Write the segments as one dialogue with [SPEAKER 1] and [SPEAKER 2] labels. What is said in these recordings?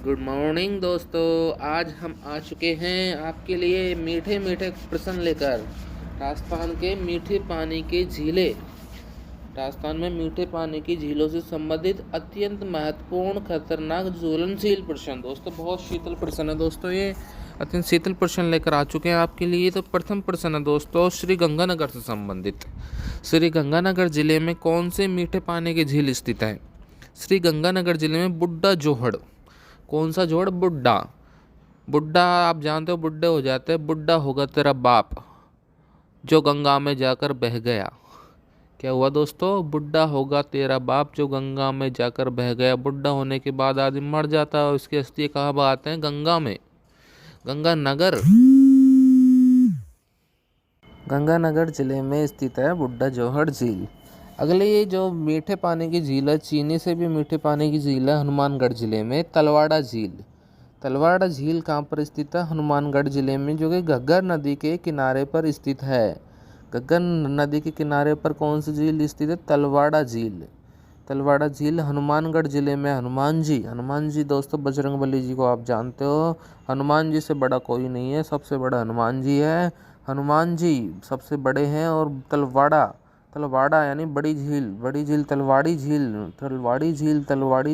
[SPEAKER 1] Good morning दोस्तों। आज हम आ चुके हैं आपके लिए मीठे मीठे प्रश्न लेकर। राजस्थान के मीठे पानी की झीलें। राजस्थान में मीठे पानी की झीलों से संबंधित अत्यंत महत्वपूर्ण खतरनाक ज्वलनशील प्रश्न। दोस्तों बहुत शीतल प्रश्न है दोस्तों, ये अत्यंत शीतल प्रश्न लेकर आ चुके हैं आपके लिए। तो प्रथम प्रश्न है दोस्तों श्री गंगानगर से संबंधित। श्री गंगानगर जिले में कौन से मीठे पानी की झील स्थित है? श्री गंगानगर जिले में बुड्ढा जोहड़। कौन सा जोड़? बुड्ढा। बुड्ढा आप जानते हो, बुड्ढे हो जाते हैं। बुड्ढा होगा तेरा बाप जो गंगा में जाकर बह गया। क्या हुआ दोस्तों? बुड्ढा होगा तेरा बाप जो गंगा में जाकर बह गया। बुड्ढा होने के बाद आदमी मर जाता है और उसकी अस्थि कहाँ बहाते हैं? गंगा में। गंगानगर गंगानगर जिले में स्थित है बुड्ढा जोहड़ झील। अगले ये जो मीठे पानी की झील है, चीनी से भी मीठे पानी की झील है हनुमानगढ़ जिले में, तलवाड़ा झील। तलवाड़ा झील कहाँ पर स्थित है? हनुमानगढ़ जिले में, जो कि घग्गर नदी के किनारे पर स्थित है। घग्गर नदी के किनारे पर कौन सी झील स्थित है? तलवाड़ा झील। तलवाड़ा झील हनुमानगढ़ जिले में। हनुमान जी दोस्तों बजरंगबली जी को आप जानते हो। हनुमान जी से बड़ा कोई नहीं है, सबसे बड़ा हनुमान जी है। हनुमान जी सबसे बड़े हैं। और तलवाड़ा यानी बड़ी झील तलवाड़ी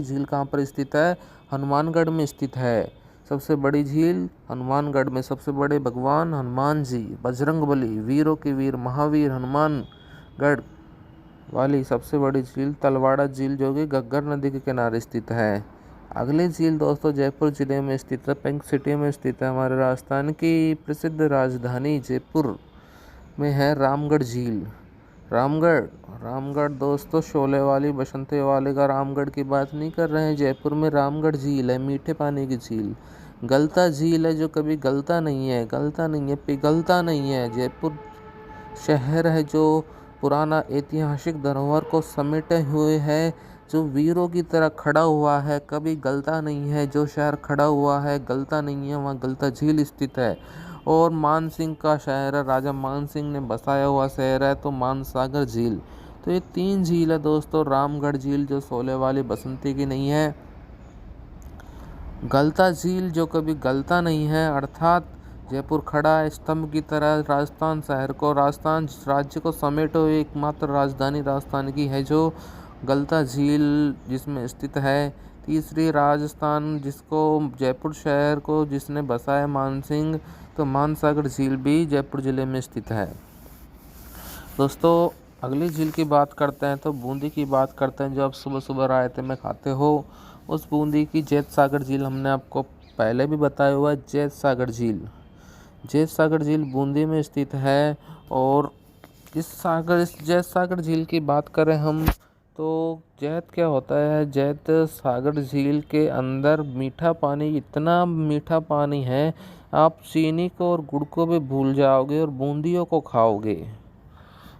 [SPEAKER 1] झील कहाँ पर स्थित है? हनुमानगढ़ में स्थित है। सबसे बड़ी झील हनुमानगढ़ में। सबसे बड़े भगवान हनुमान जी, बजरंगबली, वीरों के वीर महावीर हनुमानगढ़ वाली सबसे बड़ी झील तलवाड़ा झील, जो कि घग्गर नदी के किनारे स्थित है। अगली झील दोस्तों जयपुर जिले में स्थित है, पिंक सिटी में स्थित है। हमारे राजस्थान की प्रसिद्ध राजधानी जयपुर में है रामगढ़ झील। रामगढ़ दोस्तों शोले वाली बसंते वाले का रामगढ़ की बात नहीं कर रहे हैं। जयपुर में रामगढ़ झील है, मीठे पानी की झील। गलता झील है जो कभी गलता नहीं है, पिघलता नहीं है। जयपुर शहर है जो पुराना ऐतिहासिक धरोहर को समेटे हुए है, जो वीरों की तरह खड़ा हुआ है, कभी गलता नहीं है। जो शहर खड़ा हुआ है गलता नहीं है, वहाँ गलता झील स्थित है। और मानसिंह का शहर है, राजा मानसिंह ने बसाया हुआ शहर है, तो मानसागर झील। तो ये 3 झील है दोस्तों। रामगढ़ झील जो शोले वाली बसंती की नहीं है, गलता झील जो कभी गलता नहीं है, अर्थात जयपुर खड़ा है स्तंभ की तरह राजस्थान राज्य को समेटे हुए एकमात्र राजधानी राजस्थान की है, जो गलता झील जिसमें स्थित है। तीसरी राजस्थान जिसको जयपुर शहर को जिसने बसाया मानसिंह, तो मानसागर झील भी जयपुर जिले में स्थित है। दोस्तों अगली झील की बात करते हैं तो बूंदी की बात करते हैं, जो आप सुबह सुबह रायते में खाते हो। उस बूंदी की जैत सागर झील हमने आपको पहले भी बताया हुआ है। जैत सागर झील बूंदी में स्थित है। और इस जैत सागर झील की बात करें हम, तो जैत क्या होता है? जैत सागर झील के अंदर मीठा पानी, इतना मीठा पानी है आप चीनी को और गुड़ को भी भूल जाओगे और बूंदियों को खाओगे।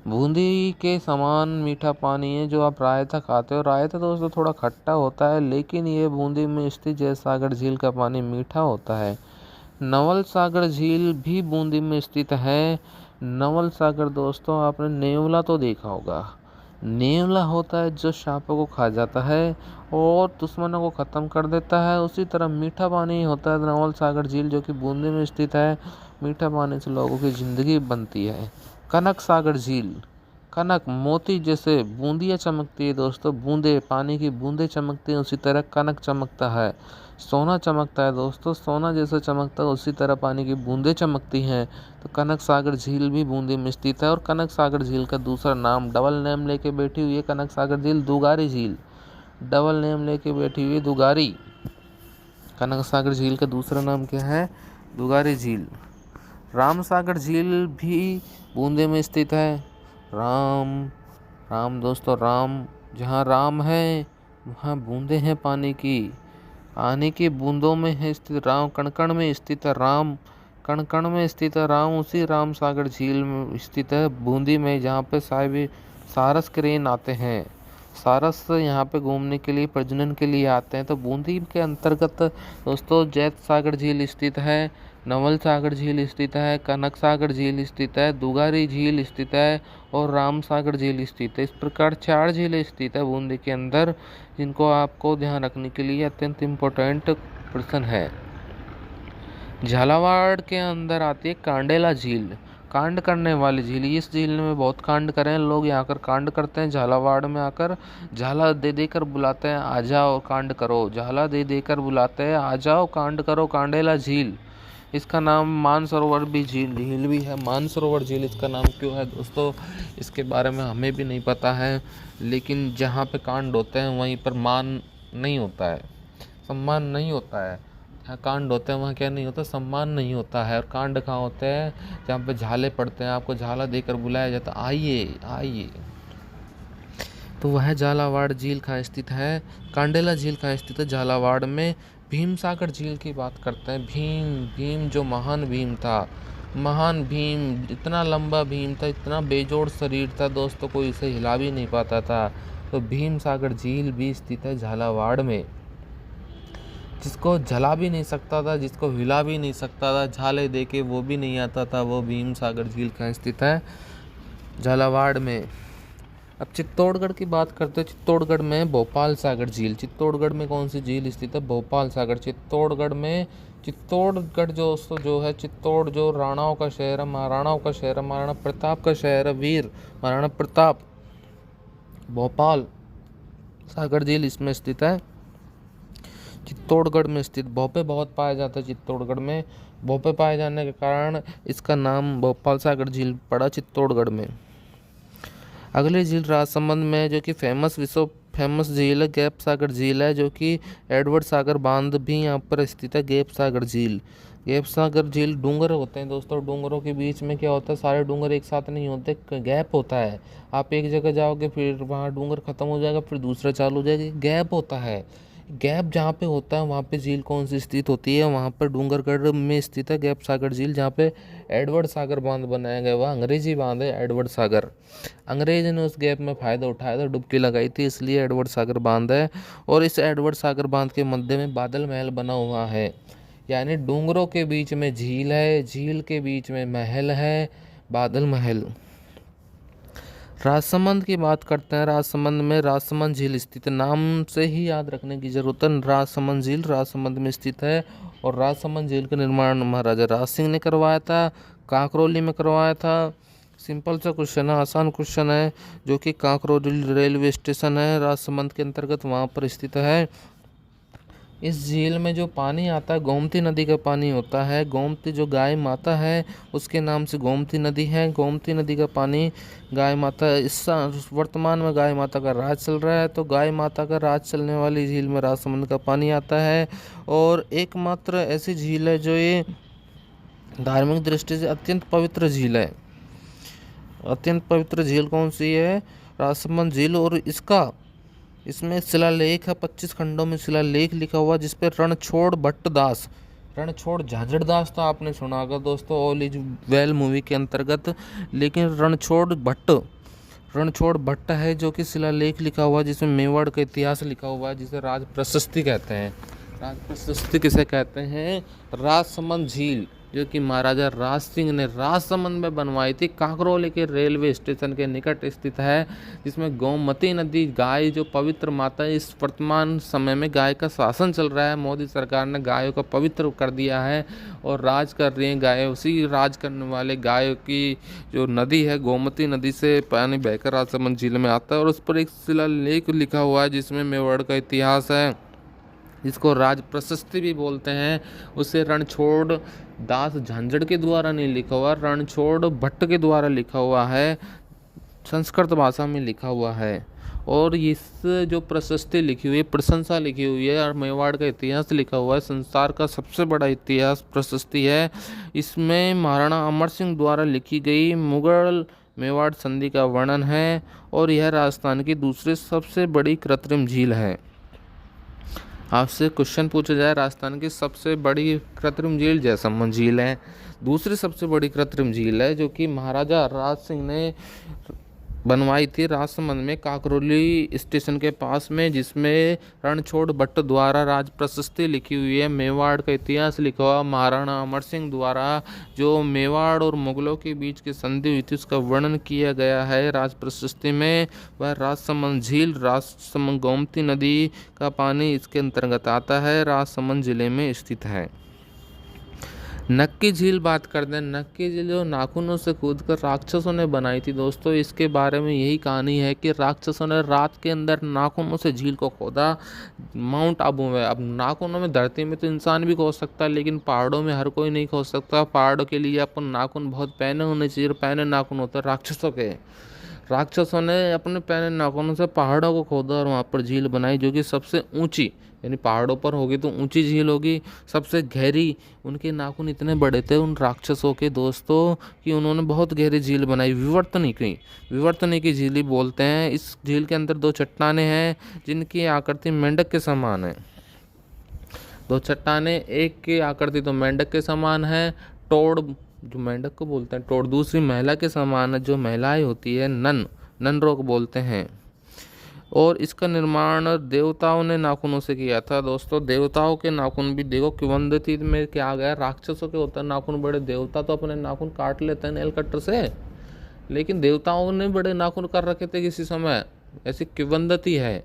[SPEAKER 1] बूंदी के समान मीठा पानी है जो आप रायता खाते हो। रायता दोस्तों थोड़ा खट्टा होता है, लेकिन ये बूंदी में स्थित जैत सागर झील का पानी मीठा होता है। नवल सागर झील भी बूंदी में स्थित है। नवल सागर दोस्तों आपने नेवला तो देखा होगा। नेवला होता है जो सांपों को खा जाता है और दुश्मनों को ख़त्म कर देता है। उसी तरह मीठा पानी होता है नवल सागर झील, जो कि बूंदी में स्थित है। मीठा पानी से लोगों की ज़िंदगी बनती है। कनक सागर झील, कनक मोती जैसे बूंदियाँ चमकती है दोस्तों, बूंदे पानी की बूंदे चमकती हैं, उसी तरह कनक चमकता है। सोना चमकता है दोस्तों, सोना जैसे चमकता है उसी तरह पानी की बूंदें चमकती हैं। तो कनक सागर झील भी बूंदी में स्थित है। और कनक सागर झील का दूसरा नाम डबल नेम लेके बैठी हुई है कनक सागर झील, दुगारी झील। डबल नेम लेके बैठी हुई दुगारी। कनक सागर झील का दूसरा नाम क्या है? दुगारी झील। राम सागर झील भी बूंदे में स्थित है। राम दोस्तों, राम जहाँ राम है वहाँ बूंदे हैं पानी की बूंदों में है स्थित राम। कण में स्थित है राम, कण में स्थित है राम। उसी राम सागर झील में स्थित है बूंदी में, जहाँ पे सारस क्रेन आते हैं। सारस यहाँ पे घूमने के लिए, प्रजनन के लिए आते हैं। तो बूंदी के अंतर्गत दोस्तों जैत सागर झील स्थित है, नवल सागर झील स्थित है, कनक सागर झील स्थित है, दुगारी झील स्थित है और राम सागर झील स्थित है। इस प्रकार 4 झीलें स्थित है बूंदी के अंदर, जिनको आपको ध्यान रखने के लिए अत्यंत इम्पोर्टेंट प्रश्न है। झालावाड़ के अंदर आती है कांडेला झील, कांड करने वाली झील। इस झील में बहुत कांड करे हैं लोग, यहाँ आकर कांड करते हैं। झालावाड़ में आकर झाला दे देकर बुलाते हैं, आ जाओ कांड करो। झाला दे देकर बुलाते हैं, आ जाओ कांड करो। कांडेला झील, इसका नाम मानसरोवर भी झील भी है। मानसरोवर झील इसका नाम क्यों है दोस्तों, इसके बारे में हमें भी नहीं पता है। लेकिन जहाँ पे कांड होते हैं वहीं पर मान नहीं होता है, सम्मान नहीं होता है। जहाँ कांड होते हैं वहाँ क्या नहीं होता, सम्मान नहीं होता है। और कांड कहाँ होते हैं, जहाँ पे झाले पड़ते हैं, आपको झाला देकर बुलाया जाता है, आइए आइए। तो वह झालावाड़ झील कहाँ स्थित है, कांडेला झील कहाँ स्थित है, झालावाड़ में। भीम सागर झील की बात करते हैं। भीम जो महान भीम था, महान भीम, इतना लंबा भीम था, इतना बेजोड़ शरीर था दोस्तों, कोई इसे हिला भी नहीं पाता था। तो भीम सागर झील भी स्थित है झालावाड़ में। जिसको जला भी नहीं सकता था, जिसको हिला भी नहीं सकता था, झाले देके वो भी नहीं आता था, वो भीम सागर झील कहाँ स्थित है, झालावाड़ में। अब चित्तौड़गढ़ की बात करते हैं। चित्तौड़गढ़ में भोपाल सागर झील। चित्तौड़गढ़ में कौन सी झील स्थित है, भोपाल सागर। चित्तौड़गढ़ में, चित्तौड़गढ़ जो है, चित्तौड़ जो राणाओं का शहर है, महाराणाओं का शहर है, महाराणा प्रताप का शहर है, वीर महाराणा प्रताप। भोपाल सागर झील इसमें स्थित है, चित्तौड़गढ़ में स्थित। भोपे बहुत पाया जाता है चित्तौड़गढ़ में। भोपे पाए जाने के कारण इसका नाम भोपाल सागर झील पड़ा चित्तौड़गढ़ में। अगली झील राजसमंद में, जो कि विश्व फेमस झील है, गैप सागर झील है, जो कि एडवर्ड सागर बांध भी यहाँ पर स्थित है। गैप सागर झील, गैप सागर झील, डूंगर होते हैं दोस्तों, डूंगरों के बीच में क्या होता है, सारे डूंगर एक साथ नहीं होते, गैप होता है। आप एक जगह जाओगे, फिर वहाँ डूंगर खत्म हो जाएगा, फिर दूसरा चालू हो जाएगा, गैप होता है। गैप जहाँ पे होता है वहाँ पे झील कौन सी स्थित होती है, वहाँ पर डूंगरगढ़ में स्थित है गैप सागर झील, जहाँ पे एडवर्ड सागर बांध बनाया गया। वह अंग्रेजी बांध है एडवर्ड सागर। अंग्रेज ने उस गैप में फ़ायदा उठाया था, डुबकी लगाई थी, इसलिए एडवर्ड सागर बांध है। और इस एडवर्ड सागर बांध के मध्य में बादल महल बना हुआ है, यानी डूंगरों के बीच में झील है, झील के बीच में महल है, बादल महल। राजसमंद की बात करते हैं। राजसमंद में राजसमंद झील स्थित है, नाम से ही याद रखने की जरूरत है। राजसमंद झील राजसमंद में स्थित है। और राजसमंद झील का निर्माण महाराजा राज सिंह ने करवाया था, कांकरोली में करवाया था। सिंपल सा क्वेश्चन है, आसान क्वेश्चन है, जो कि कांकरोली रेलवे स्टेशन है राजसमंद के अंतर्गत, वहाँ पर स्थित है। इस झील में जो पानी आता है गोमती नदी का पानी होता है। गोमती जो गाय माता है उसके नाम से गोमती नदी है। गोमती नदी का पानी गाय माता, इस वर्तमान में गाय माता का राज चल रहा है, तो गाय माता का राज चलने वाली झील में राजसमंद का पानी आता है। और एकमात्र ऐसी झील है जो ये धार्मिक दृष्टि से अत्यंत पवित्र झील है। अत्यंत पवित्र झील कौन सी है, राजसमंद झील। और इसमें शिलालेख है, 25 खंडों में शिलालेख लिखा हुआ, जिसपे रणछोड़ भट्टदास, रणछोड़ झाझड़दास तो आपने सुना होगा दोस्तों ऑल इज वेल मूवी के अंतर्गत, लेकिन रणछोड़ भट्ट है जो कि शिलालेख लिखा हुआ, जिसमें मेवाड़ का इतिहास लिखा हुआ है, जिसे राज प्रशस्ति कहते हैं। राज प्रशस्ति किसे कहते हैं, राजसमंद झील, जो कि महाराजा राज सिंह ने राजसमंद में बनवाई थी, कांकरोली के रेलवे स्टेशन के निकट स्थित है, जिसमें गोमती नदी, गाय जो पवित्र माता है। इस वर्तमान समय में गाय का शासन चल रहा है, मोदी सरकार ने गायों को पवित्र कर दिया है और राज कर रही हैं गाय। उसी राज करने वाले गायों की जो नदी है, गोमती नदी से पानी बहकर राजसमंद झील में आता है। और उस पर एक शिलालेख लिखा हुआ है जिसमें मेवाड़ का इतिहास है, जिसको राज प्रशस्ति भी बोलते हैं। उसे रणछोड़ दास झांझड़ के द्वारा नहीं लिखा हुआ, रणछोड़ भट्ट के द्वारा लिखा हुआ है, संस्कृत भाषा में लिखा हुआ है। और इस जो प्रशस्ति लिखी हुई है, प्रशंसा लिखी हुई है, और मेवाड़ का इतिहास लिखा हुआ है, संसार का सबसे बड़ा इतिहास प्रशस्ति है। इसमें महाराणा अमर सिंह द्वारा लिखी गई मुगल मेवाड़ संधि का वर्णन है। और यह राजस्थान की दूसरी सबसे बड़ी कृत्रिम झील है। आपसे क्वेश्चन पूछा जाए, राजस्थान की सबसे बड़ी कृत्रिम झील जैसलमेर झील है। दूसरी सबसे बड़ी कृत्रिम झील है, जो कि महाराजा राज सिंह ने बनवाई थी राजसमंद में काकरोली स्टेशन के पास में, जिसमें रणछोड़ भट्ट द्वारा राज प्रशस्ति लिखी हुई है। मेवाड़ का इतिहास लिखा हुआ महाराणा अमर सिंह द्वारा जो मेवाड़ और मुगलों के बीच की संधि हुई थी उसका वर्णन किया गया है राज प्रशस्ति में। वह राजसमंद झील, राजसमंद गोमती नदी का पानी इसके अंतर्गत आता है, राजसमंद जिले में स्थित है। नक्की झील बात करते हैं। नक्की झील जो नाखूनों से कूदकर राक्षसों ने बनाई थी दोस्तों, इसके बारे में यही कहानी है कि राक्षसों ने रात के अंदर नाखूनों से झील को खोदा माउंट आबू में। अब नाखूनों में धरती में तो इंसान भी खोद सकता है, लेकिन पहाड़ों में हर कोई नहीं खोद सकता। पहाड़ों के लिए आपको नाखून बहुत पहने होने चाहिए, पहने नाखून होते हैं राक्षसों के। राक्षसों ने अपने पहने नाखूनों से पहाड़ों को खोदा और वहाँ पर झील बनाई, जो कि सबसे ऊंची, यानी पहाड़ों पर होगी तो ऊंची झील होगी, सबसे गहरी। उनके नाखून इतने बड़े थे उन राक्षसों के दोस्तों कि उन्होंने बहुत गहरी झील बनाई, विवर्तनी की झील ही बोलते हैं। इस झील के अंदर दो चट्टानें हैं जिनकी आकृति मेंढक के समान है। दो चट्टानें, एक की आकृति तो मेंढक के समान है, टोड़ जो मेंढक को बोलते हैं टोड़, दूसरी महिला के समान है, जो महिलाएं होती है ननरों को बोलते हैं। और इसका निर्माण देवताओं ने नाखूनों से किया था दोस्तों। देवताओं के नाखून भी देखो किवंदती में क्या गया, राक्षसों के होता है नाखून बड़े, देवता तो अपने नाखून काट लेते हैं नेल कटर से, लेकिन देवताओं ने बड़े नाखून कर रखे थे किसी समय, ऐसी किवंदती है।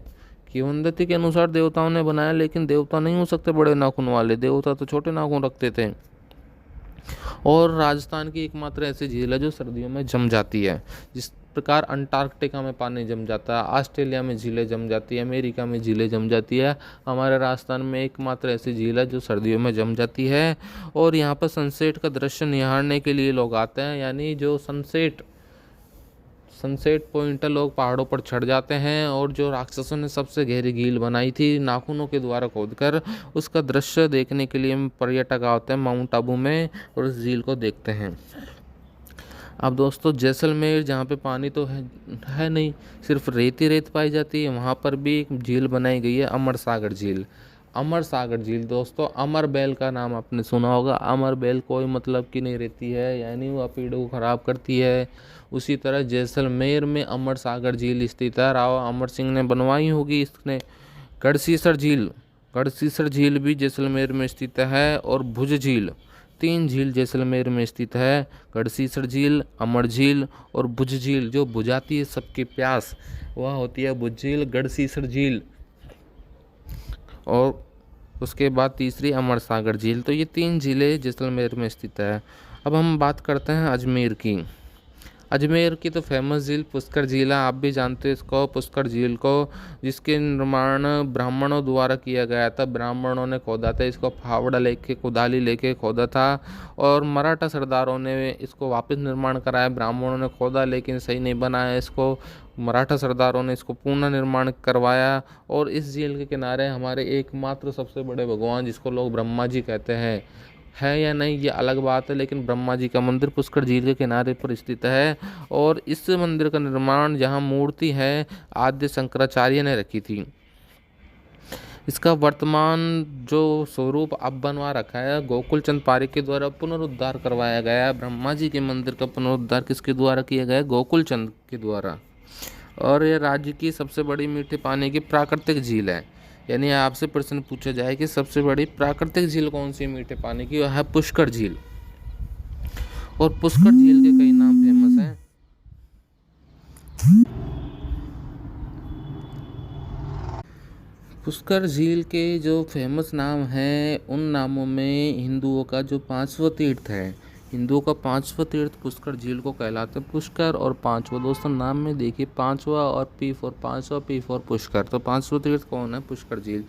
[SPEAKER 1] किवंदती के अनुसार देवताओं ने बनाया, लेकिन देवता नहीं हो सकते बड़े नाखून वाले, देवता तो छोटे नाखून रखते थे। और राजस्थान की एकमात्र ऐसी झील है जो सर्दियों में जम जाती है। जिस प्रकार अंटार्कटिका में पानी जम जाता है, ऑस्ट्रेलिया में झीलें जम जाती है, अमेरिका में झीलें जम जाती है, हमारे राजस्थान में एकमात्र ऐसी झील है जो सर्दियों में जम जाती है। और यहाँ पर सनसेट का दृश्य निहारने के लिए लोग आते हैं, यानी जो सनसेट पॉइंट है, लोग पहाड़ों पर चढ़ जाते हैं। और जो राक्षसों ने सबसे गहरी झील बनाई थी नाखूनों के द्वारा खोदकर, उसका दृश्य देखने के लिए पर्यटक आते हैं माउंट आबू में और उस झील को देखते हैं। अब दोस्तों जैसलमेर, जहाँ पे पानी तो है नहीं, सिर्फ रेत ही रेत पाई जाती है, वहाँ पर भी एक झील बनाई गई है, अमर सागर झील। अमर सागर झील दोस्तों, अमर बैल का नाम आपने सुना होगा। अमर बैल कोई मतलब की नहीं रहती है, यानी वह पेड़ों को खराब करती है। उसी तरह जैसलमेर में अमर सागर झील स्थित है, राव अमर सिंह ने बनवाई होगी इसने। गढ़सीसर झील भी जैसलमेर में स्थित है। और भुज झील, तीन झील जैसलमेर में स्थित है, गढ़सीसर झील, अमर झील और भुज झील, जो बुझाती है सबकी प्यास, वह होती है भुज झील, गढ़सीसर झील। और उसके बाद तीसरी अमर सागर झील। तो ये तीन झीलें जैसलमेर में स्थित है। अब हम बात करते हैं अजमेर की। अजमेर की तो फेमस झील पुष्कर झील है, आप भी जानते हो इसको, पुष्कर झील को, जिसके निर्माण ब्राह्मणों द्वारा किया गया था। ब्राह्मणों ने खोदा था इसको, फावड़ा लेके कुदाली लेके खोदा था। और मराठा सरदारों ने इसको वापस निर्माण कराया। ब्राह्मणों ने खोदा लेकिन सही नहीं बनाया इसको, मराठा सरदारों ने इसको पुनः निर्माण करवाया। और इस झील के किनारे हमारे एकमात्र सबसे बड़े भगवान, जिसको लोग ब्रह्मा जी कहते हैं, है या नहीं ये अलग बात है, लेकिन ब्रह्मा जी का मंदिर पुष्कर झील के किनारे पर स्थित है। और इस मंदिर का निर्माण, जहाँ मूर्ति है, आद्य शंकराचार्य ने रखी थी। इसका वर्तमान जो स्वरूप अब बनवा रखा है, गोकुल चंद पारिक के द्वारा पुनरुद्धार करवाया गया है। ब्रह्मा जी के मंदिर का पुनरुद्धार किसके द्वारा किया गया है? गोकुल चंद के द्वारा। और ये राज्य की सबसे बड़ी मीठे पानी की प्राकृतिक झील है। यानी आपसे प्रश्न पूछा जाए कि सबसे बड़ी प्राकृतिक झील कौन सी मीठे पानी की, वह है पुष्कर झील। और पुष्कर झील के कई नाम फेमस हैं। पुष्कर झील के जो फेमस नाम हैं, उन नामों में हिंदुओं का जो पांचवा तीर्थ है, हिंदुओं का पांचवा तीर्थ पुष्कर झील को कहलाते हैं। पुष्कर और पांचवा, दोस्तों नाम में देखिए पांचवा और पी फॉर पांचवा, पी फॉर पुष्कर। तो पांचवा तीर्थ कौन है? पुष्कर झील।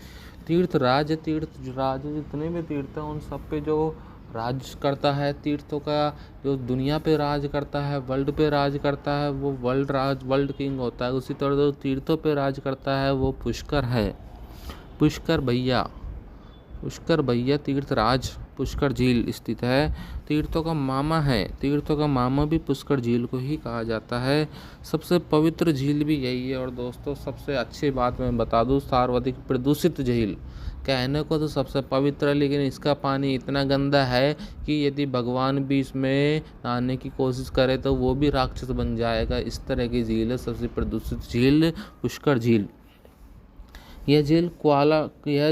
[SPEAKER 1] तीर्थ राज जितने भी तीर्थ हैं उन सब पे जो राज करता है तीर्थों का, जो दुनिया पे राज करता है, वर्ल्ड पे राज करता है, वो वर्ल्ड किंग होता है। उसी तरह जो तीर्थों पे राज करता है वो पुष्कर है। पुष्कर भैया, पुष्कर भैया तीर्थराज पुष्कर झील स्थित है। तीर्थों का मामा है, तीर्थों का मामा भी पुष्कर झील को ही कहा जाता है। सबसे पवित्र झील भी यही है। और दोस्तों सबसे अच्छी बात मैं बता दूं, सर्वाधिक प्रदूषित झील कहने को तो सबसे पवित्र है, लेकिन इसका पानी इतना गंदा है कि यदि भगवान भी इसमें नहाने की कोशिश करे तो वो भी राक्षस बन जाएगा। इस तरह की झील है सबसे प्रदूषित झील पुष्कर झील। यह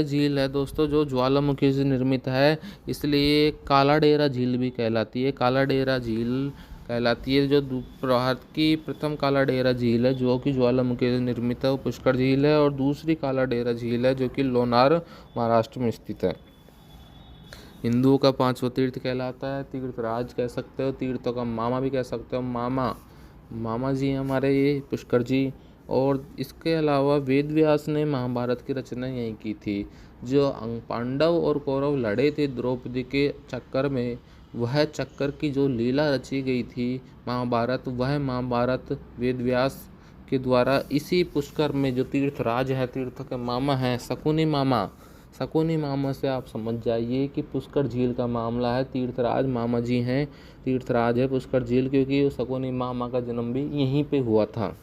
[SPEAKER 1] झील है दोस्तों जो ज्वालामुखी से निर्मित है, इसलिए काला डेरा झील भी कहलाती है। काला डेरा झील कहलाती है जो भारत की प्रथम काला डेरा झील है जो कि ज्वालामुखी से निर्मित है, वो पुष्कर झील है। और दूसरी काला डेरा झील है जो कि लोनार महाराष्ट्र में स्थित है। हिंदुओं का पांचवा तीर्थ कहलाता है, तीर्थराज कह सकते हो, तीर्थों का मामा भी कह सकते हो। मामा जी हमारे ये पुष्कर जी। और इसके अलावा वेद व्यास ने महाभारत की रचना यहीं की थी। जो पांडव और कौरव लड़े थे द्रौपदी के चक्कर में, वह चक्कर की जो लीला रची गई थी महाभारत, वह महाभारत वेद व्यास के द्वारा इसी पुष्कर में जो तीर्थराज है, तीर्थ के मामा है, शकुनी मामा से आप समझ जाइए कि पुष्कर झील का मामला है। तीर्थराज मामा जी हैं, तीर्थराज है पुष्कर झील, क्योंकि शकुनी मामा का जन्म भी यहीं पे हुआ था।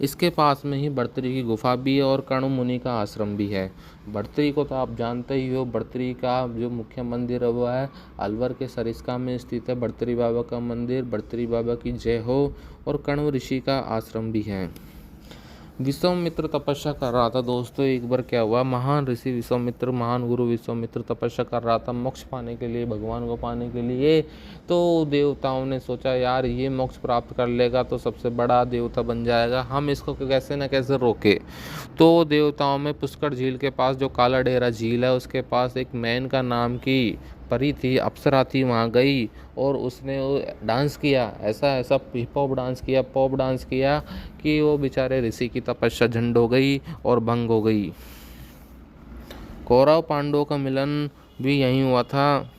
[SPEAKER 1] इसके पास में ही बर्तरी की गुफा भी है और कर्ण मुनि का आश्रम भी है। बर्तरी को तो आप जानते ही हो, बर्तरी का जो मुख्य मंदिर है वह है अलवर के सरिस्का में स्थित है बर्तरी बाबा का मंदिर। बर्तरी बाबा की जय हो। और कण्व ऋषि का आश्रम भी है। विश्वामित्र तपस्या कर रहा था दोस्तों। एक बार क्या हुआ, महान ऋषि विश्वामित्र, महान गुरु विश्वामित्र तपस्या कर रहा था मोक्ष पाने के लिए, भगवान को पाने के लिए। तो देवताओं ने सोचा यार ये मोक्ष प्राप्त कर लेगा तो सबसे बड़ा देवता बन जाएगा, हम इसको कैसे न कैसे रोके। तो देवताओं में पुष्कर झील के पास जो काला डेरा झील है उसके पास एक मैन का नाम की परी थी, अप्सरा थी, वहाँ गई और उसने डांस किया, ऐसा हिप हॉप डांस किया, पॉप डांस किया कि वो बेचारे ऋषि की तपस्या झंड हो गई और भंग हो गई। कौरव पांडवों का मिलन भी यहीं हुआ था।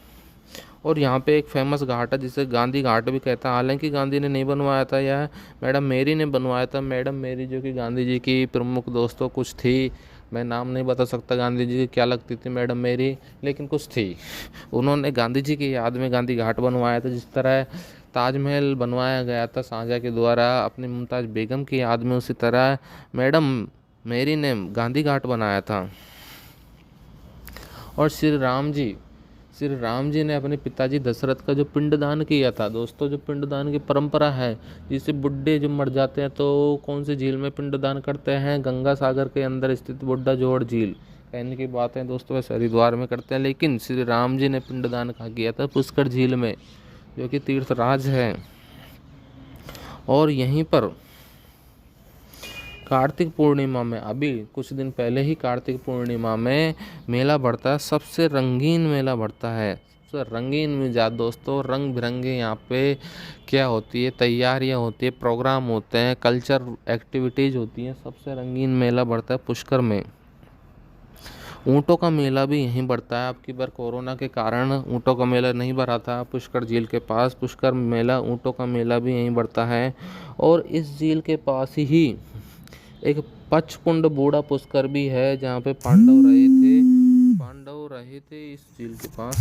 [SPEAKER 1] और यहाँ पे एक फेमस घाट है जिसे गांधी घाट भी कहता है। हालांकि गांधी ने नहीं बनवाया था, यह मैडम मेरी ने बनवाया था। मैडम मेरी जो कि गांधी जी की प्रमुख दोस्तों कुछ थी, मैं नाम नहीं बता सकता गांधी जी की क्या लगती थी मैडम मेरी, लेकिन कुछ थी। उन्होंने गांधी जी की याद में गांधी घाट बनवाया था। जिस तरह ताजमहल बनवाया गया था शाहजहाँ के द्वारा अपनी मुमताज़ बेगम की याद में, उसी तरह मैडम मेरी ने गांधी घाट बनाया था। और श्री राम जी ने अपने पिताजी दशरथ का जो पिंडदान किया था दोस्तों, जो पिंडदान की परंपरा है, जिससे बुढ़े जो मर जाते हैं तो कौन सी झील में पिंडदान करते हैं, गंगा सागर के अंदर स्थित बुड्ढा जोड़ झील। कहने की बात है दोस्तों वैसे हरिद्वार में करते हैं, लेकिन श्री राम जी ने पिंडदान कहाँ किया था, पुष्कर झील में, जो कि तीर्थराज है। और यहीं पर कार्तिक पूर्णिमा में, अभी कुछ दिन पहले ही कार्तिक पूर्णिमा में मेला बढ़ता है, सबसे रंगीन मेला बढ़ता है। सबसे रंगीन मिजाज दोस्तों, रंग बिरंगे यहाँ पे क्या होती है, तैयारियाँ होती है, प्रोग्राम होते हैं, कल्चर एक्टिविटीज़ होती हैं। सबसे रंगीन मेला बढ़ता है पुष्कर में। ऊँटों का मेला भी यहीं बढ़ता है। अब की बार कोरोना के कारण ऊँटों का मेला नहीं भरा था पुष्कर झील के पास। पुष्कर मेला, ऊँटों का मेला भी यहीं बढ़ता है। और इस झील के पास ही एक पचकुंड बूढ़ा पुष्कर भी है जहाँ पे पांडव रहे थे इस झील के पास।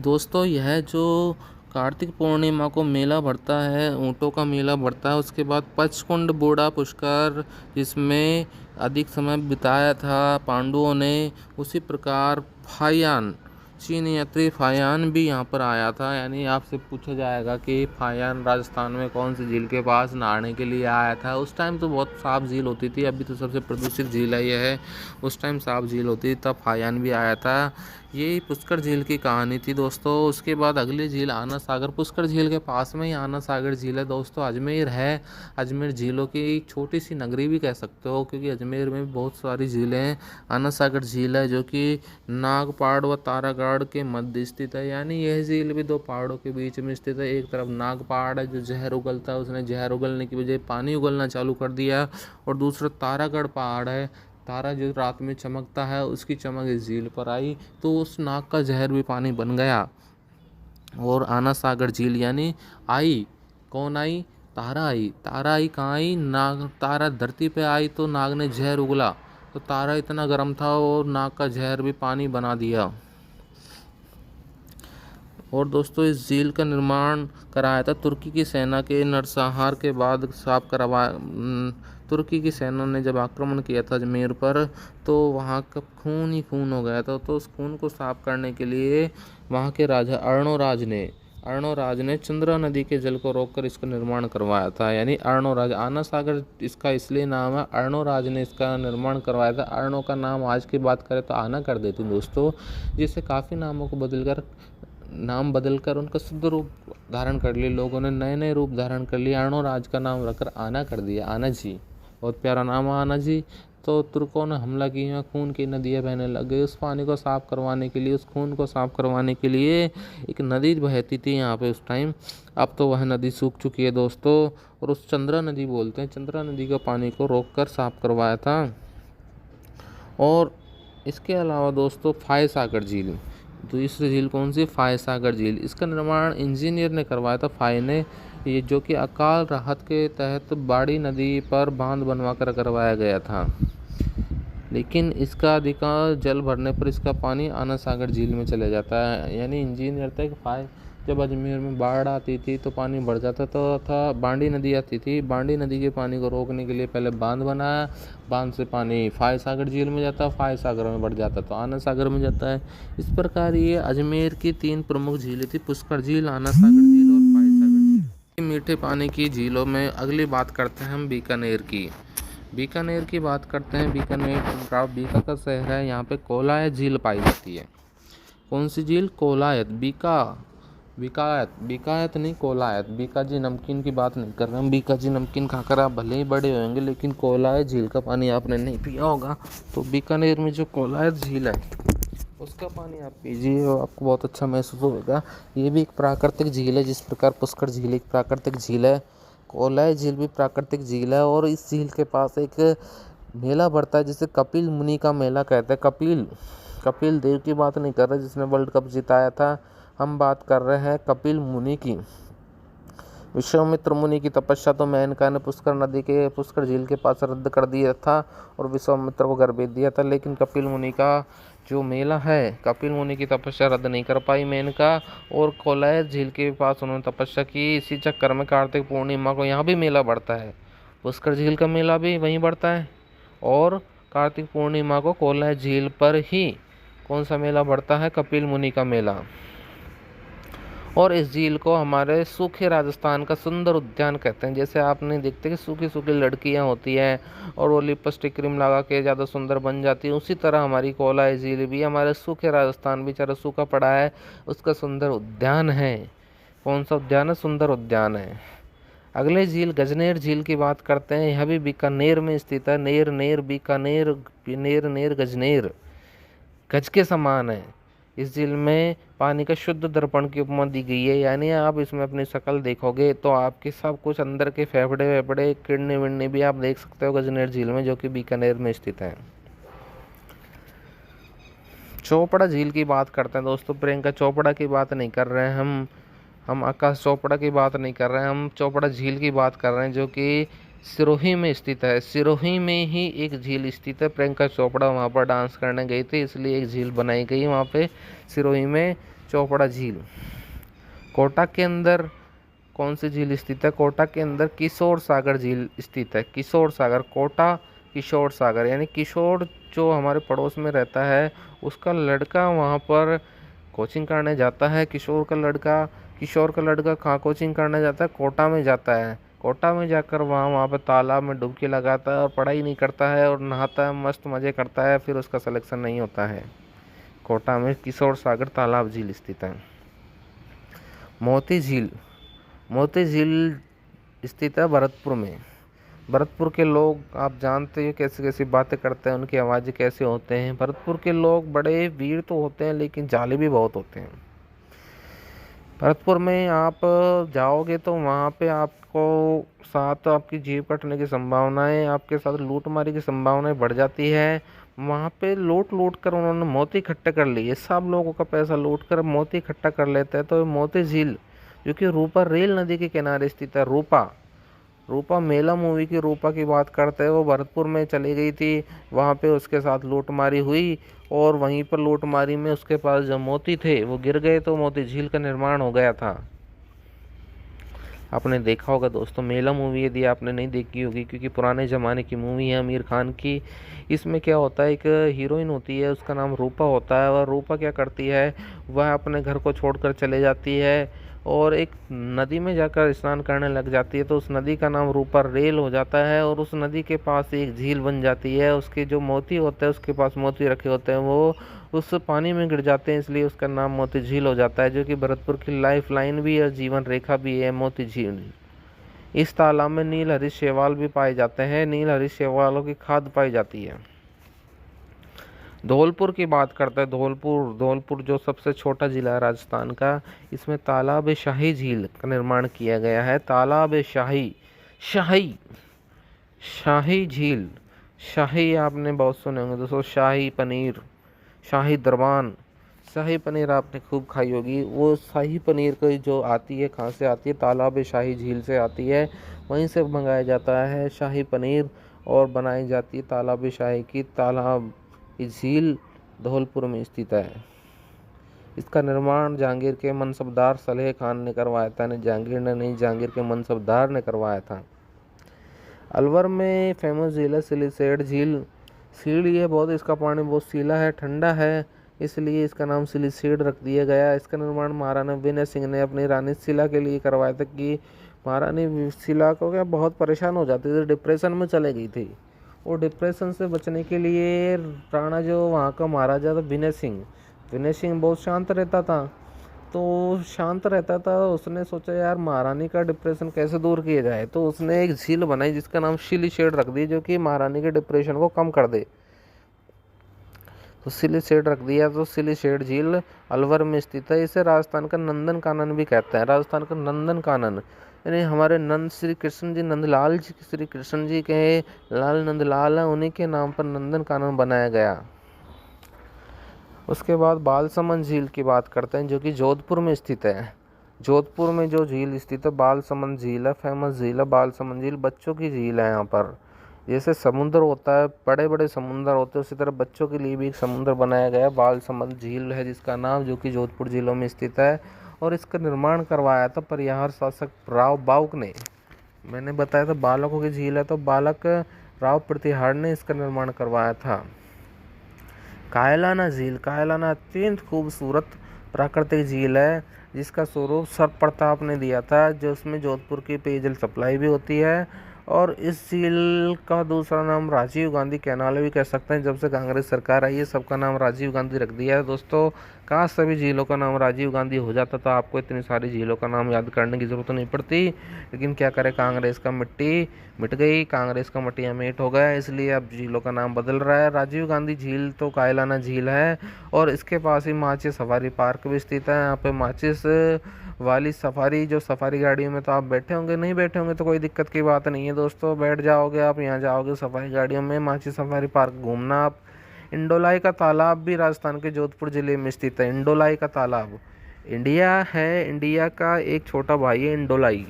[SPEAKER 1] दोस्तों यह जो कार्तिक पूर्णिमा को मेला बढ़ता है, ऊँटों का मेला बढ़ता है, उसके बाद पचकुंड बूढ़ा पुष्कर जिसमें अधिक समय बिताया था पांडवों ने, उसी प्रकार फायान, चीन यात्री फायान भी यहाँ पर आया था। यानी आपसे पूछा जाएगा कि फायान राजस्थान में कौन सी झील के पास नहाने के लिए आया था। उस टाइम तो बहुत साफ झील होती थी, अभी तो सबसे प्रदूषित झील है यह है। उस टाइम साफ झील होती थी, तब फायान भी आया था। यही पुष्कर झील की कहानी थी दोस्तों। उसके बाद अगली झील आना सागर, पुष्कर झील के पास में ही आना सागर झील है दोस्तों, अजमेर है। अजमेर झीलों की एक छोटी सी नगरी भी कह सकते हो, क्योंकि अजमेर में बहुत सारी झीलें हैं। आना सागर झील है जो कि नागपाड़ व तारागढ़ के मध्य स्थित है। यानी यह झील भी दो पहाड़ों के बीच में स्थित है। एक तरफ नागपाड़ है जो जहर उगलता है, उसने जहर उगलने की वजह पानी उगलना चालू कर दिया। और दूसरा तारागढ़ पहाड़ है, तारा जो रात में चमकता है उसकी चमक इस झील पर आई तो उस नाग का जहर भी पानी बन गया। और आना सागर झील यानी आई, कौन आई, तारा आई। तारा आई कहाँ आई, नाग, तारा धरती पे आई तो नाग ने जहर उगला, तो तारा इतना गर्म था और नाक का जहर भी पानी बना दिया। और दोस्तों इस झील का निर्माण कराया था तुर्की की सेना के नरसंहार के बाद साफ करवा तुर्की की सेना ने जब आक्रमण किया था अजमेर पर, तो वहाँ का खून ही खून हो गया था। तो उस खून को साफ करने के लिए वहाँ के राजा अर्णोराज ने चंद्रा नदी के जल को रोककर इसका निर्माण करवाया था। यानी अर्णोराज, आना सागर इसका इसलिए नाम है, अर्णोराज ने इसका निर्माण करवाया था। अर्णो का नाम आज की बात करें तो आना कर देते हैं दोस्तों, जिससे काफ़ी नामों को नाम बदलकर उनका शुद्ध रूप धारण कर लिए लोगों ने, नए नए रूप धारण कर लिए। अर्णोराज का नाम रखकर आना कर दिया, आना जी, बहुत प्यारा नाम है आना जी। तो तुर्कों ने हमला किया, खून की नदियाँ बहने लग गई। उस पानी को साफ करवाने के लिए, उस खून को साफ करवाने के लिए एक नदी बहती थी यहाँ पे उस टाइम। अब तो वह नदी सूख चुकी है दोस्तों, और उस चंद्रा नदी बोलते हैं, चंद्रा नदी का पानी को रोक कर साफ करवाया था। और इसके अलावा दोस्तों फाय सागर झील, दूसरी झील कौन सी, फाय सागर झील, इसका निर्माण इंजीनियर ने करवाया था, फाय ने, ये जो कि अकाल राहत के तहत बाड़ी नदी पर बांध बनवा कर करवाया गया था। लेकिन इसका अधिकार जल भरने पर इसका पानी आना सागर झील में चले जाता है। यानी इंजीनियर थे कि फाय, जब अजमेर में बाढ़ आती थी तो पानी बढ़ जाता था, बांडी नदी आती थी, बांडी नदी के पानी को रोकने के लिए पहले बांध बनाया, बांध से पानी फाय सागर झील में जाता, फाय सागर में बढ़ जाता तो आना सागर में जाता है। इस प्रकार ये अजमेर की 3 प्रमुख झीलें थी, पुष्कर झील, आना सागर झील और फाय सागर झील। मीठे पानी की झीलों में अगली बात करते हैं हम बीकानेर की। बीकानेर की बात करते हैं। बीकानेर बीका का शहर है, यहाँ पे कोलायत झील पाई जाती है। कौन सी झील, कोलायत, बीकायत नहीं कोलायत। बीका जी नमकीन की बात नहीं कर रहे हम, बीका जी नमकीन खाकर आप भले ही बड़े होंगे लेकिन कोलायत झील का पानी आपने नहीं पिया होगा। तो बीकानेर में जो कोलायत झील है उसका पानी आप पीजिए और आपको बहुत अच्छा महसूस होगा। ये भी एक प्राकृतिक झील है, जिस प्रकार पुष्कर झील एक प्राकृतिक झील है, कोलायत झील भी प्राकृतिक झील है। और इस झील के पास एक मेला बढ़ता है जिसे कपिल मुनि का मेला कहते हैं। कपिल देव की बात नहीं कर रहे जिसने वर्ल्ड कप जिताया था, हम बात कर रहे हैं कपिल मुनि की। विश्वामित्र मुनि की तपस्या तो मेनका ने पुष्कर झील के पास रद्द कर दिया था और विश्वामित्र को गर भेज दिया था। लेकिन कपिल मुनि का जो मेला है, कपिल मुनि की तपस्या रद्द नहीं कर पाई मेनका, और कोलायत झील के पास उन्होंने तपस्या की। इसी चक्कर में कार्तिक पूर्णिमा को यहाँ भी मेला बढ़ता है, पुष्कर झील का मेला भी वहीं बढ़ता है, और कार्तिक पूर्णिमा को कोलायत झील पर ही कौन सा मेला बढ़ता है, कपिल मुनि का मेला। और इस झील को हमारे सूखे राजस्थान का सुंदर उद्यान कहते हैं। जैसे आपने देखते कि सूखी सूखी लड़कियां होती हैं और वो लिपस्टिक क्रीम लगा के ज़्यादा सुंदर बन जाती है, उसी तरह हमारी कोलायत झील भी हमारे सूखे राजस्थान बेचारा सूखा पड़ा है, उसका सुंदर उद्यान है। कौन सा उद्यान है, सुंदर उद्यान है। अगले झील गजनेर झील की बात करते हैं। यह भी बीकानेर में स्थित है। नेर बीकानेर, नेर गजनेर, गज के समान है। इस झील में पानी का शुद्ध दर्पण की उपमा दी गई है। यानी आप इसमें अपनी शक्ल देखोगे तो आपके सब कुछ अंदर के फेफड़े वेफड़े किडनी विडनी भी आप देख सकते हो गजनेर झील में, जो कि बीकानेर में स्थित है। चोपड़ा झील की बात करते हैं दोस्तों। प्रियंका चोपड़ा की बात नहीं कर रहे हैं हम आकाश चोपड़ा की बात नहीं कर रहे हैं, हम चोपड़ा झील की बात कर रहे हैं, जो कि सिरोही में स्थित है। सिरोही में ही एक झील स्थित है। प्रियंका चोपड़ा वहाँ पर डांस करने गई थी, इसलिए एक झील बनाई गई वहाँ पे सिरोही में, चोपड़ा झील। कोटा के अंदर कौन सी झील स्थित है, कोटा के अंदर किशोर सागर झील स्थित है। किशोर सागर, कोटा किशोर सागर, यानी किशोर जो हमारे पड़ोस में रहता है उसका लड़का वहाँ पर कोचिंग करने जाता है। किशोर का लड़का कहाँ कोचिंग करने जाता है, कोटा में जाता है। कोटा में जाकर वहाँ पर तालाब में डुबकी लगाता है और पढ़ाई नहीं करता है और नहाता है, मस्त मज़े करता है, फिर उसका सिलेक्शन नहीं होता है। कोटा में किशोर सागर तालाब झील स्थित है। मोती झील स्थित है भरतपुर में। भरतपुर के लोग आप जानते हो कैसी कैसी बातें करते हैं, उनकी आवाज़ें कैसे होते हैं। भरतपुर के लोग बड़े वीर तो होते हैं लेकिन जाली भी बहुत होते हैं। भरतपुर में आप जाओगे तो वहाँ पे आपको साथ आपकी जेब कटने की संभावनाएं, आपके साथ लूटमारी की संभावनाएं बढ़ जाती है। वहाँ पे लूट कर उन्होंने मोती इकट्ठे कर लिए, सब लोगों का पैसा लूट कर मोती इकट्ठा कर लेते हैं। तो मोती झील जो कि रूपा रेल नदी के किनारे स्थित है, रूपा रूपा मेला मूवी की रूपा की बात करते हैं, वो भरतपुर में चली गई थी, वहाँ पे उसके साथ लूटमारी हुई और वहीं पर लूटमारी में उसके पास जो मोती थे वो गिर गए तो मोती झील का निर्माण हो गया था। आपने देखा होगा दोस्तों मेला मूवी, यदि आपने नहीं देखी होगी क्योंकि पुराने ज़माने की मूवी है आमिर खान की। इसमें क्या होता है, एक हीरोइन होती है, उसका नाम रूपा होता है, और रूपा क्या करती है, वह अपने घर को छोड़कर चले जाती है और एक नदी में जाकर स्नान करने लग जाती है। तो उस नदी का नाम रूपा रेल हो जाता है और उस नदी के पास एक झील बन जाती है। उसके जो मोती होते हैं, उसके पास मोती रखे होते हैं, वो उस पानी में गिर जाते हैं, इसलिए उसका नाम मोती झील हो जाता है, जो कि भरतपुर की लाइफ लाइन भी है, जीवन रेखा भी है मोती झील। इस तालाब में नील हरित शैवाल भी पाए जाते हैं, नील हरित शैवालों की खाद पाई जाती है। धौलपुर की बात करते हैं, धौलपुर जो सबसे छोटा जिला है राजस्थान का, इसमें तालाब शाही झील का निर्माण किया गया है। तालाब शाही शाही शाही झील। शाही आपने बहुत सुने होंगे दोस्तों, शाही पनीर, शाही दरबान। शाही पनीर आपने खूब खाई होगी। वो शाही पनीर की जो आती है, कहाँ से आती है, तालाब शाही झील से आती है, वहीं से मंगाया जाता है शाही पनीर और बनाई जाती है तालाब शाही की। तालाब की झील धौलपुर में स्थित है। इसका निर्माण जहांगीर के मनसबदार सलेह खान ने करवाया था, जहांगीर ने नहीं, जहांगीर के मनसबदार ने करवाया था। अलवर में फेमस झील है सिलिसेट झील। सीढ़ी है बहुत, इसका पानी बहुत सीला है, ठंडा है, इसलिए इसका नाम सिलिसेट रख दिया गया। इसका निर्माण महाराणा विनय सिंह ने अपनी रानी शीला के लिए करवाया था कि महारानी शीला को क्या बहुत परेशान हो जाती थी, डिप्रेशन में चले गई थी। और डिप्रेशन से बचने के लिए राणा जो वहाँ का महाराजा था विनय सिंह बहुत शांत रहता था। तो शांत रहता था, उसने सोचा यार महारानी का डिप्रेशन कैसे दूर किया जाए, तो उसने एक झील बनाई जिसका नाम सिलिसेट रख दी, जो कि महारानी के डिप्रेशन को कम कर दे। तो सिलिसेट रख दिया। तो सिलिसेट झील अलवर में स्थित है। इसे राजस्थान का नंदन कानन भी कहते हैं। राजस्थान का नंदन कानन यानी हमारे नंद श्री कृष्ण जी, नंदलाल जी, श्री कृष्ण जी के लाल नंदलाल है, उन्हीं के नाम पर नंदन कानन बनाया गया। उसके बाद बालसमंद झील की बात करते हैं, जो कि जोधपुर में स्थित है। जोधपुर में जो झील स्थित है बालसमंद झील है, फेमस झील है बालसमंद झील। बच्चों की झील है। यहाँ पर जैसे समुद्र होता है, बड़े बड़े समुद्र होते हैं, उसी तरह बच्चों के लिए भी एक समुद्र बनाया गया बालसमंद झील है जिसका नाम, जो कि जोधपुर जिलों में स्थित है। और इसका निर्माण करवाया था परिहार शासक राव बाउक ने। मैंने बताया था बालकों की झील है, तो बालक राव प्रतिहार ने इसका निर्माण करवाया था। कायलाना झील। कायलाना अत्यंत खूबसूरत प्राकृतिक झील है जिसका स्वरूप सर्प प्रताप ने दिया था, जो उसमें जोधपुर की पेयजल सप्लाई भी होती है। और इस झील का दूसरा नाम राजीव गांधी कैनाल भी कह सकते हैं। जब से कांग्रेस सरकार आई है, सबका नाम राजीव गांधी रख दिया है दोस्तों। काश सभी झीलों का नाम राजीव गांधी हो जाता तो आपको इतनी सारी झीलों का नाम याद करने की जरूरत नहीं पड़ती, लेकिन क्या करें, कांग्रेस का मिट्टी मिट गई, कांग्रेस का मटिया मेट हो गया, इसलिए अब झीलों का नाम बदल रहा है। राजीव गांधी झील तो कायलाना झील है और इसके पास ही माचिस सफारी पार्क भी स्थित है। यहाँ पे माचिस वाली सफारी, जो सफारी गाड़ियों में तो आप बैठे होंगे, नहीं बैठे होंगे तो कोई दिक्कत की बात नहीं है दोस्तों, बैठ जाओगे आप, यहाँ जाओगे सफारी गाड़ियों में, माचिस सफारी पार्क घूमना आप। इंडोलाई का तालाब भी राजस्थान के जोधपुर जिले में स्थित है। इंडोलाई का तालाब इंडिया है, इंडिया का एक छोटा भाई है इंडोलाई,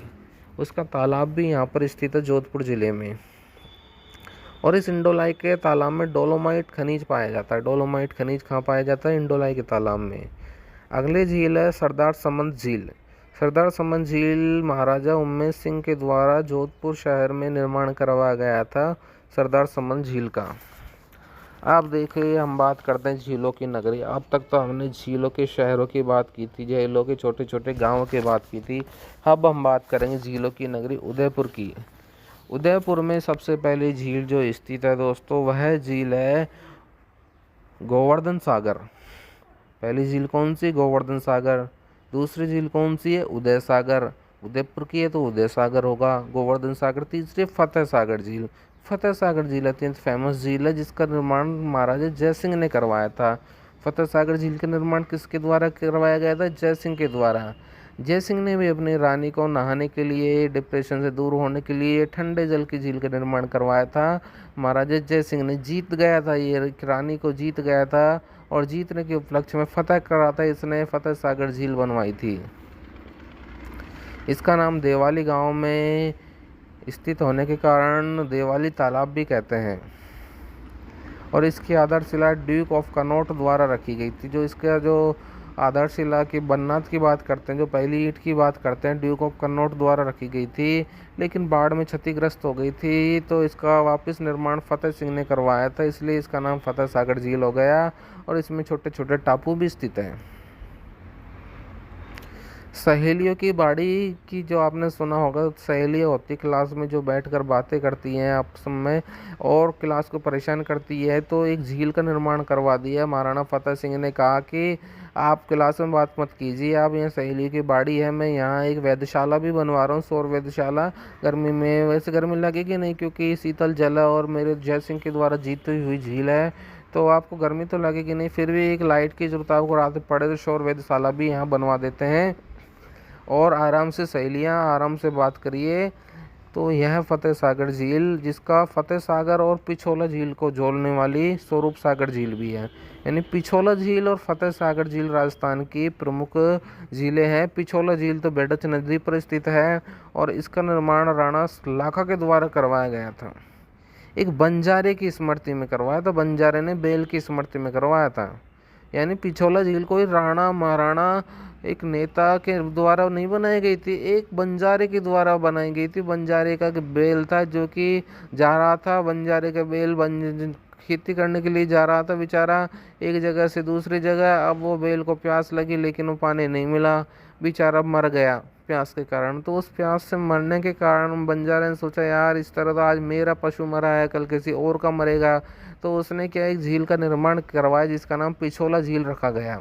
[SPEAKER 1] उसका तालाब भी यहाँ पर स्थित है जोधपुर जिले में। और इस इंडोलाई के तालाब में डोलोमाइट खनिज पाया जाता है। डोलोमाइट खनिज कहाँ पाया जाता है? इंडोलाई के तालाब में। अगली झील है सरदार समंद झील। सरदार समंद झील महाराजा उमेश सिंह के द्वारा जोधपुर शहर में निर्माण करवाया गया था सरदार समंद झील का। आप देखिए, हम बात करते हैं झीलों की नगरी। अब तक तो हमने झीलों के शहरों की बात की थी, झीलों के छोटे छोटे गाँवों की बात की थी। अब हम बात करेंगे झीलों की नगरी उदयपुर की। उदयपुर में सबसे पहली झील जो स्थित है दोस्तों, वह झील है गोवर्धन सागर। पहली झील कौन सी? गोवर्धन सागर। दूसरी झील कौन सी है? उदय सागर। उदयपुर की है तो उदय सागर होगा, गोवर्धन सागर। तीसरी फतेह सागर झील। फतेह सागर झील अत्यंत फेमस झील है जिसका निर्माण महाराजा जय सिंह ने करवाया था। फतेह सागर झील का निर्माण किसके द्वारा करवाया गया था? जय सिंह के द्वारा। जय सिंह ने भी अपनी रानी को नहाने के लिए, डिप्रेशन से दूर होने के लिए ठंडे जल की झील का निर्माण करवाया था। महाराजा जय सिंह ने जीत गया था, ये रानी को जीत गया था और जीतने के उपलक्ष्य में फतेह करा था, इसने फतेह सागर झील बनवाई थी। इसका नाम देवाली गांव में स्थित होने के कारण देवाली तालाब भी कहते हैं। और इसकी आधारशिला ड्यूक ऑफ कनॉट द्वारा रखी गई थी। जो इसका जो आधारशिला की बननाथ की बात करते हैं, जो पहली ईंट की बात करते हैं, ड्यूक ऑफ कनॉट द्वारा रखी गई थी, लेकिन बाढ़ में क्षतिग्रस्त हो गई थी, तो इसका वापस निर्माण फतेह सिंह ने करवाया था, इसलिए इसका नाम फतेह सागर झील हो गया। और इसमें छोटे छोटे टापू भी स्थित हैं। सहेलियों की बाड़ी की जो आपने सुना होगा, सहेलियाँ होती क्लास में जो बैठकर बातें करती हैं आपस में और क्लास को परेशान करती है, तो एक झील का निर्माण करवा दिया। महाराणा फतेह सिंह ने कहा कि आप क्लास में बात मत कीजिए, आप यहाँ सहेलियों की बाड़ी है, मैं यहाँ एक वेधशाला भी बनवा रहा हूँ, सौर वेधशाला। गर्मी में वैसे गर्मी लगेगी नहीं, क्योंकि शीतल जल और मेरे जय सिंह के द्वारा जीती हुई झील है, तो आपको गर्मी तो लगेगी नहीं, फिर भी एक लाइट की जरूरत आपको रात में पड़े तो सौर वेधशाला भी यहाँ बनवा देते हैं और आराम से सहेलियाँ आराम से बात करिए। तो यह फतेह सागर झील, जिसका फतेह सागर और पिछोला झील को जोड़ने वाली स्वरूप सागर झील भी है। यानी पिछोला झील और फतेह सागर झील राजस्थान की प्रमुख झीलें हैं। पिछोला झील तो बेडच नदी पर स्थित है और इसका निर्माण राणा लाखा के द्वारा करवाया गया था। एक बंजारे की स्मृति में करवाया था, बंजारे ने बेल की स्मृति में करवाया था। यानी पिछोला झील कोई राणा महाराणा एक नेता के द्वारा नहीं बनाई गई थी, एक बंजारे के द्वारा बनाई गई थी। बंजारे का बेल था जो कि जा रहा था, बंजारे का बेल खेती करने के लिए जा रहा था बेचारा एक जगह से दूसरी जगह। अब वो बेल को प्यास लगी लेकिन वो पानी नहीं मिला, बेचारा मर गया प्यास के कारण। तो उस प्यास से मरने के कारण बंजारे ने सोचा, यार इस तरह तो आज मेरा पशु मरा है, कल किसी और का मरेगा। तो उसने क्या एक झील का निर्माण करवाया जिसका नाम पिछोला झील रखा गया।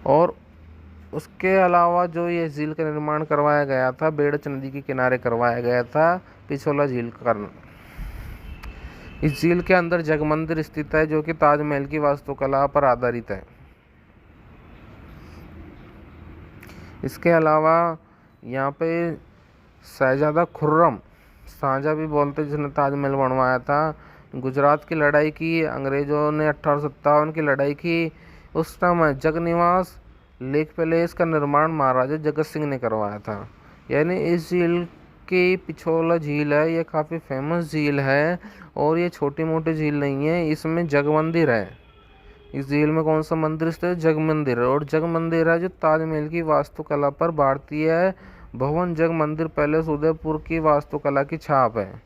[SPEAKER 1] और उसके अलावा जो ये झील का निर्माण करवाया गया था, बेड़च नदी के किनारे करवाया गया था पिछोला झील का। इस झील के अंदर जगमंदिर स्थित है जो कि ताजमहल की वास्तुकला पर आधारित है। इसके अलावा यहाँ पे शहजादा खुर्रम, शाहजहाँ भी बोलते जिसने ताजमहल बनवाया था, गुजरात की लड़ाई की, अंग्रेजों ने 1857 की लड़ाई की, उस समय जगनिवास लेक पैलेस का निर्माण महाराजा जगत सिंह ने करवाया था। यानी इस झील की पिछोला झील है, ये काफ़ी फेमस झील है और ये छोटी मोटी झील नहीं है, इसमें जग मंदिर है। इस झील में कौन सा मंदिर स्थित है? जग मंदिर। और जग मंदिर है जो ताजमहल की वास्तुकला पर भारतीय भवन जग मंदिर पैलेस उदयपुर की वास्तुकला की छाप है।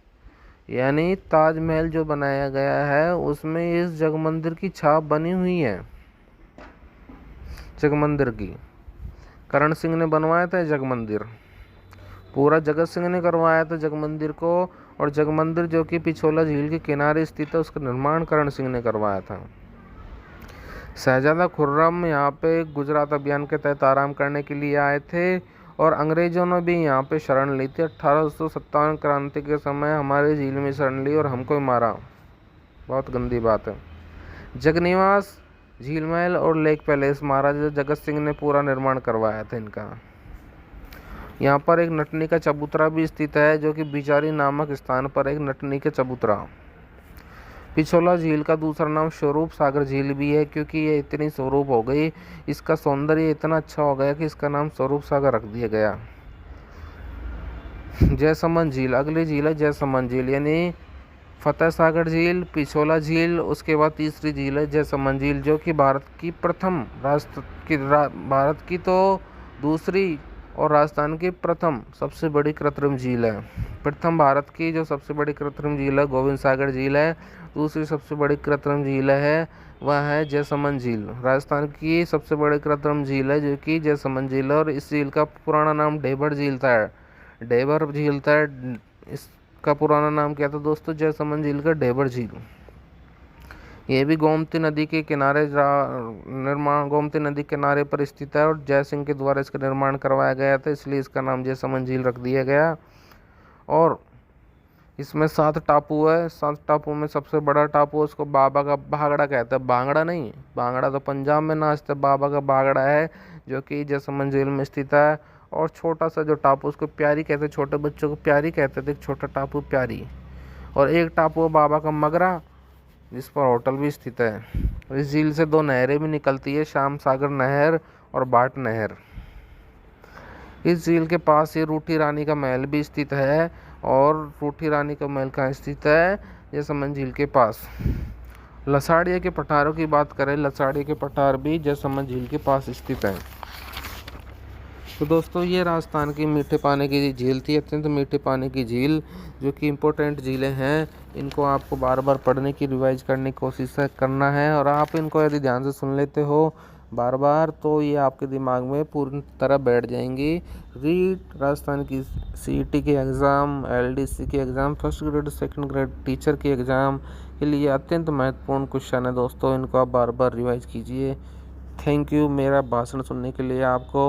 [SPEAKER 1] यानी ताजमहल जो बनाया गया है उसमें इस जग मंदिर की छाप बनी हुई है। जग मंदिर की करण सिंह ने बनवाया था जग मंदिर, पूरा जगत सिंह ने करवाया था जग मंदिर को। और जग मंदिर जो कि पिछोला झील के किनारे स्थित है उसका निर्माण करण सिंह ने करवाया था। शहजादा खुर्रम यहाँ पे गुजरात अभियान के तहत आराम करने के लिए आए थे और अंग्रेजों ने भी यहाँ पे शरण ली थी। 1857 क्रांति के समय हमारे झील में शरण ली और हमको मारा, बहुत गंदी बात है। जगनिवास, झील महल और लेक पैलेस महाराजा जगत सिंह ने पूरा निर्माण करवाया था इनका। यहाँ पर एक नटनी का चबूतरा भी स्थित है जो कि बिचारी नामक स्थान पर एक नटनी का चबूतरा। पिछोला झील का दूसरा नाम स्वरूप सागर झील भी है क्योंकि ये इतनी स्वरूप हो गई, इसका सौंदर्य इतना अच्छा हो गया कि इसका नाम स्वरूप सागर रख दिया गया। जयसमंद झील, अगली झील है जयसमंद झील। यानी फतेह सागर झील, पिछोला झील, उसके बाद तीसरी झील है जयसमंद झील जो कि भारत की तो दूसरी और राजस्थान की प्रथम सबसे बड़ी कृत्रिम झील है। प्रथम भारत की जो सबसे बड़ी कृत्रिम झील है गोविंद सागर झील है, दूसरी सबसे बड़ी कृत्रिम झील है वह है जयसमंद झील। राजस्थान की सबसे बड़ी कृत्रिम झील है जो कि जयसमंद झील है और इस झील का पुराना नाम ढेबर झील था। ढेबर झील था, इसका पुराना नाम क्या था दोस्तों? जयसमंद झील का ढेबर झील। ये भी गोमती नदी के किनारे गोमती नदी के किनारे पर स्थित है और जय सिंह के द्वारा इसका निर्माण करवाया गया था, इसलिए इसका नाम जयसमंद झील रख दिया गया। और इसमें 7 टापू है। 7 टापू में सबसे बड़ा टापू उसको बाबा का भांगड़ा कहते हैं। भांगड़ा नहीं, भांगड़ा तो पंजाब में नाचते, बाबा का भांगड़ा है जो कि जयसमंद झील में स्थित है। और छोटा सा जो टापू उसको प्यारी कहते, छोटे बच्चों को प्यारी कहते थे, छोटा टापू प्यारी। और एक टापू बाबा का मगरा जिस पर होटल भी स्थित है। इस झील से 2 नहरें भी निकलती है, श्याम सागर नहर और बाट नहर। इस झील के पास ही रूठी रानी का महल भी स्थित है। और रूठी रानी का महल कहाँ स्थित है? जैसलमेर झील के पास। लसाड़िया के पठारों की बात करें, लसाड़िया के पठार भी जैसलमेर झील के पास स्थित है। तो दोस्तों ये राजस्थान की मीठे पानी की झील थी, अत्यंत मीठे पानी की झील, जो कि इम्पोर्टेंट झीलें हैं। इनको आपको बार बार पढ़ने की, रिवाइज करने की कोशिश करना है। और आप इनको यदि ध्यान से सुन लेते हो बार बार, तो ये आपके दिमाग में पूरी तरह बैठ जाएंगी। रीट राजस्थान की सीईटी के एग्ज़ाम, एलडीसी के exam, first grade second grade teacher के एग्ज़ाम के लिए अत्यंत महत्वपूर्ण क्वेश्चन है दोस्तों। इनको आप बार बार रिवाइज कीजिए। थैंक यू मेरा भाषण सुनने के लिए आपको।